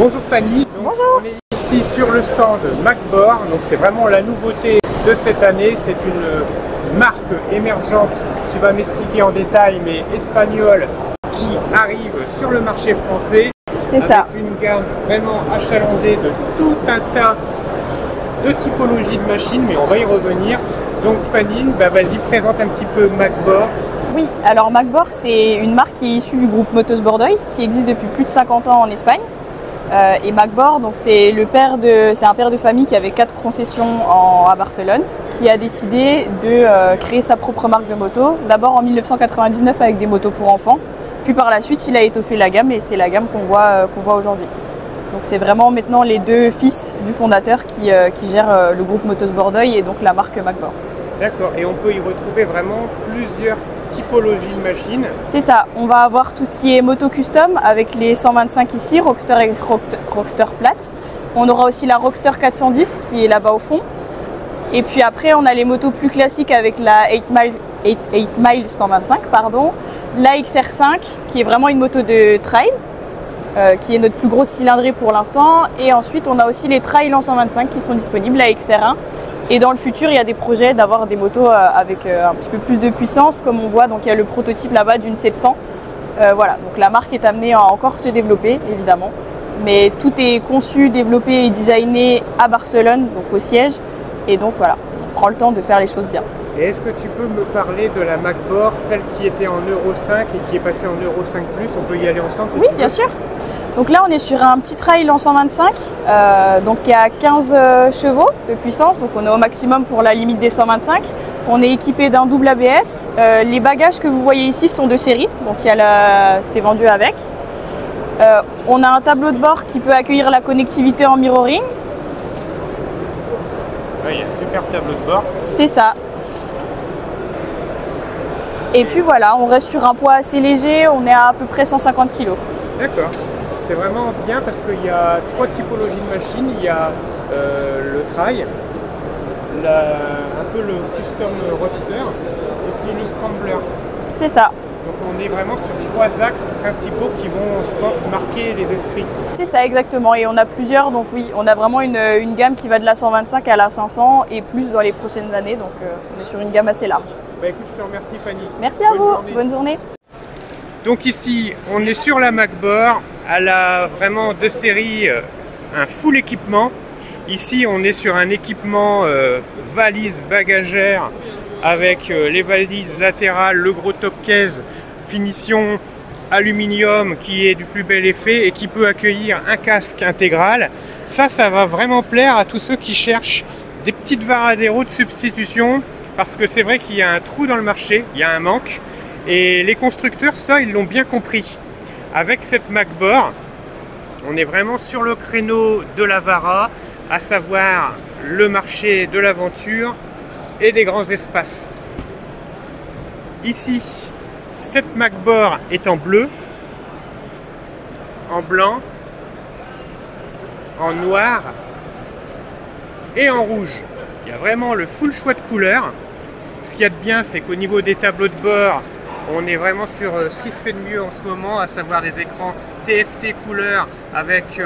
Bonjour Fanny. Bonjour. On est ici sur le stand Macbor, donc c'est vraiment la nouveauté de cette année. C'est une marque émergente, tu vas m'expliquer en détail, mais espagnole, qui arrive sur le marché français. C'est ça. Avec une gamme vraiment achalandée de tout un tas de typologies de machines, mais on va y revenir. Donc Fanny, vas-y, présente un petit peu Macbor. Oui, alors Macbor, c'est une marque qui est issue du groupe Motos Bordoy, qui existe depuis plus de 50 ans en Espagne. Et Macbor, donc c'est un père de famille qui avait 4 concessions à Barcelone, qui a décidé de créer sa propre marque de moto. D'abord en 1999 avec des motos pour enfants, puis par la suite il a étoffé la gamme et c'est la gamme qu'on voit aujourd'hui. Donc c'est vraiment maintenant les deux fils du fondateur qui gèrent le groupe Motos Bordoy et donc la marque Macbor. D'accord, et on peut y retrouver vraiment plusieurs typologie de machines. C'est ça, on va avoir tout ce qui est moto custom avec les 125 ici, Rockster et Rockster Flat. On aura aussi la Rockster 410 qui est là-bas au fond. Et puis après on a les motos plus classiques avec la 8 Mile 125, la XR5 qui est vraiment une moto de trail, qui est notre plus grosse cylindrée pour l'instant. Et ensuite on a aussi les trails en 125 qui sont disponibles, la XR1. Et dans le futur, il y a des projets d'avoir des motos avec un petit peu plus de puissance, comme on voit. Donc il y a le prototype là-bas d'une 700. Voilà, donc la marque est amenée à encore se développer, évidemment. Mais tout est conçu, développé et designé à Barcelone, donc au siège. Et donc voilà, on prend le temps de faire les choses bien. Et est-ce que tu peux me parler de la Macbor, celle qui était en Euro 5 et qui est passée en Euro 5+, on peut y aller ensemble si Oui, bien sûr. Donc là, on est sur un petit trail en 125, donc qui a 15 chevaux de puissance, donc on est au maximum pour la limite des 125. On est équipé d'un double ABS. Les bagages que vous voyez ici sont de série, donc c'est vendu avec. On a un tableau de bord qui peut accueillir la connectivité en mirroring. Oui, il y a un super tableau de bord. C'est ça. Et puis voilà, on reste sur un poids assez léger, on est à peu près 150 kg. D'accord. C'est vraiment bien parce qu'il y a 3 typologies de machines. Il y a le trail, un peu le custom roadster et puis le scrambler. C'est ça. Donc on est vraiment sur 3 axes principaux qui vont, je pense, marquer les esprits. C'est ça exactement, et on a plusieurs, donc oui, on a vraiment une gamme qui va de la 125 à la 500 et plus dans les prochaines années, donc on est sur une gamme assez large. Écoute, je te remercie Fanny. Merci à vous, bonne journée. Donc ici, on est sur la Macbor, elle a vraiment de série un full équipement. Ici, on est sur un équipement valise bagagère avec les valises latérales, le gros top case, finition aluminium qui est du plus bel effet et qui peut accueillir un casque intégral. Ça va vraiment plaire à tous ceux qui cherchent des petites Varadero de substitution parce que c'est vrai qu'il y a un trou dans le marché, il y a un manque. Et les constructeurs, ça, ils l'ont bien compris. Avec cette Macbor, on est vraiment sur le créneau de la Vara, à savoir le marché de l'aventure et des grands espaces. Ici, cette Macbor est en bleu, en blanc, en noir et en rouge. Il y a vraiment le full choix de couleurs. Ce qu'il y a de bien, c'est qu'au niveau des tableaux de bord, on est vraiment sur ce qui se fait de mieux en ce moment, à savoir des écrans TFT couleur avec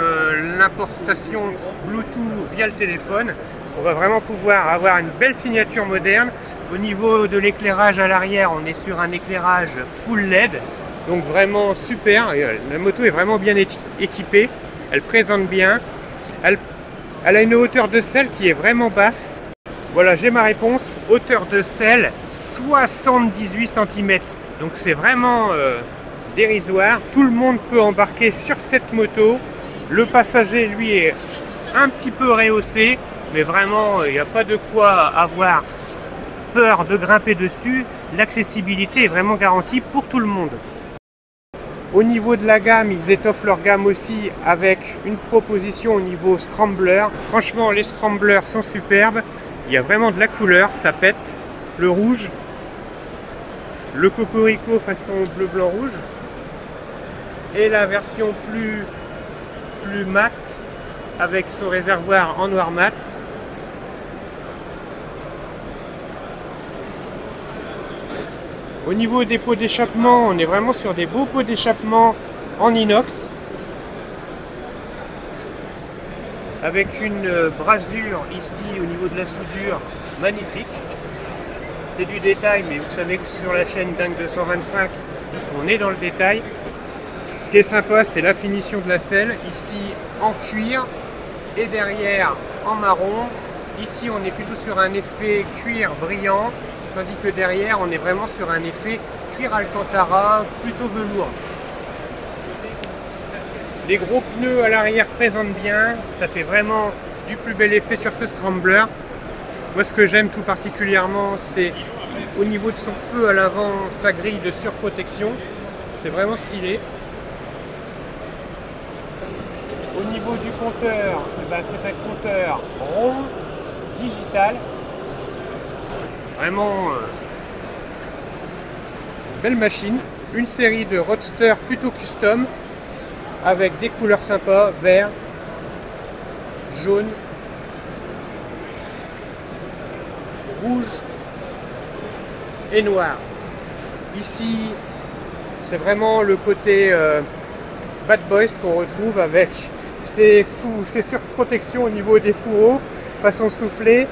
l'importation Bluetooth via le téléphone. On va vraiment pouvoir avoir une belle signature moderne. Au niveau de l'éclairage à l'arrière, on est sur un éclairage full LED, donc vraiment super. La moto est vraiment bien équipée, elle présente bien. Elle a une hauteur de selle qui est vraiment basse. Voilà, j'ai ma réponse. Hauteur de selle, 78 cm. Donc c'est vraiment dérisoire. Tout le monde peut embarquer sur cette moto. Le passager, lui, est un petit peu rehaussé. Mais vraiment, il n'y a pas de quoi avoir peur de grimper dessus. L'accessibilité est vraiment garantie pour tout le monde. Au niveau de la gamme, ils étoffent leur gamme aussi avec une proposition au niveau scrambler. Franchement, les scramblers sont superbes. Il y a vraiment de la couleur, ça pète. Le rouge, le cocorico façon bleu, blanc, rouge. Et la version plus mat avec son réservoir en noir mat. Au niveau des pots d'échappement, on est vraiment sur des beaux pots d'échappement en inox. avec une brasure ici au niveau de la soudure magnifique. C'est du détail, mais vous savez que sur la chaîne Dingue 225, on est dans le détail. Ce qui est sympa, c'est la finition de la selle, ici en cuir et derrière en marron. Ici, on est plutôt sur un effet cuir brillant, tandis que derrière, on est vraiment sur un effet cuir alcantara, plutôt velours. Les gros pneus à l'arrière présentent bien, ça fait vraiment du plus bel effet sur ce scrambler. Moi, ce que j'aime tout particulièrement, c'est au niveau de son feu à l'avant, sa grille de surprotection. C'est vraiment stylé. Au niveau du compteur, c'est un compteur rond, digital. Vraiment belle machine. Une série de roadster plutôt custom avec des couleurs sympas, vert, jaune, rouge et noir. Ici, c'est vraiment le côté Bad Boys qu'on retrouve avec ces surprotections au niveau des fourreaux, façon soufflée,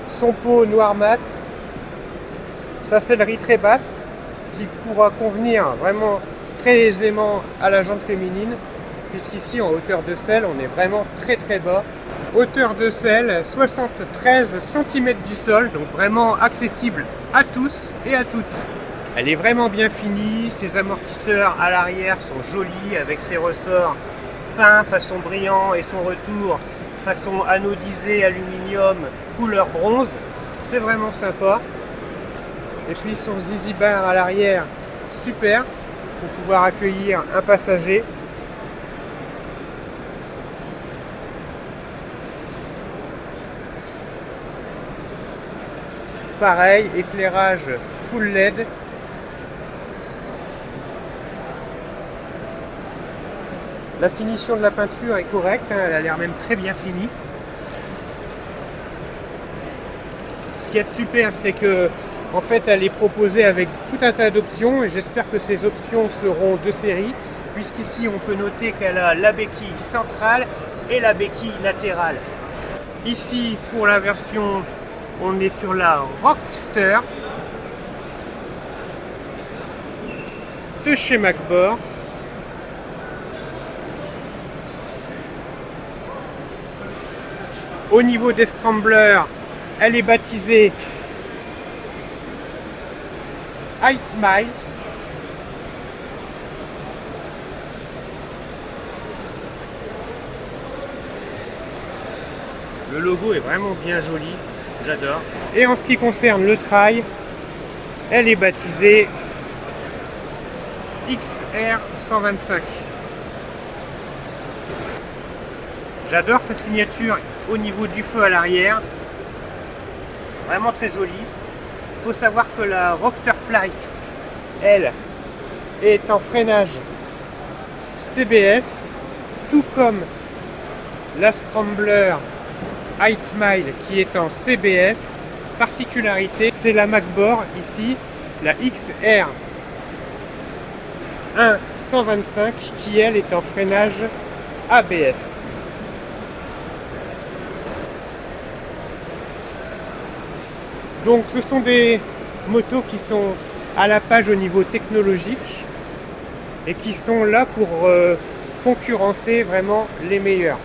son pot noir mat, sa sellerie très basse qui pourra convenir vraiment très aisément à la jante féminine, puisqu'ici en hauteur de selle on est vraiment très bas. Hauteur de selle 73 cm du sol, donc vraiment accessible à tous et à toutes. Elle est vraiment bien finie, ses amortisseurs à l'arrière sont jolis avec ses ressorts peints façon brillant et son retour façon anodisé aluminium couleur bronze. C'est vraiment sympa. Et puis son zizi bar à l'arrière, super, pour pouvoir accueillir un passager. Pareil, éclairage full LED. La finition de la peinture est correcte, hein, elle a l'air même très bien finie. Ce qui est super, c'est que en fait, elle est proposée avec tout un tas d'options et j'espère que ces options seront de série, puisqu'ici on peut noter qu'elle a la béquille centrale et la béquille latérale. Ici, pour la version, on est sur la Rockster de chez Macbor. Au niveau des scramblers, elle est baptisée 8 miles. Le logo est vraiment bien joli, j'adore. Et en ce qui concerne le trail, elle est baptisée XR125. J'adore sa signature au niveau du feu à l'arrière, vraiment très jolie. Il faut savoir que la Rockster Flight, elle, est en freinage CBS, tout comme la Scrambler 8 Mile qui est en CBS. Particularité, c'est la Macbor ici, la XR 125 qui elle est en freinage ABS. Donc ce sont des motos qui sont à la page au niveau technologique et qui sont là pour concurrencer vraiment les meilleurs.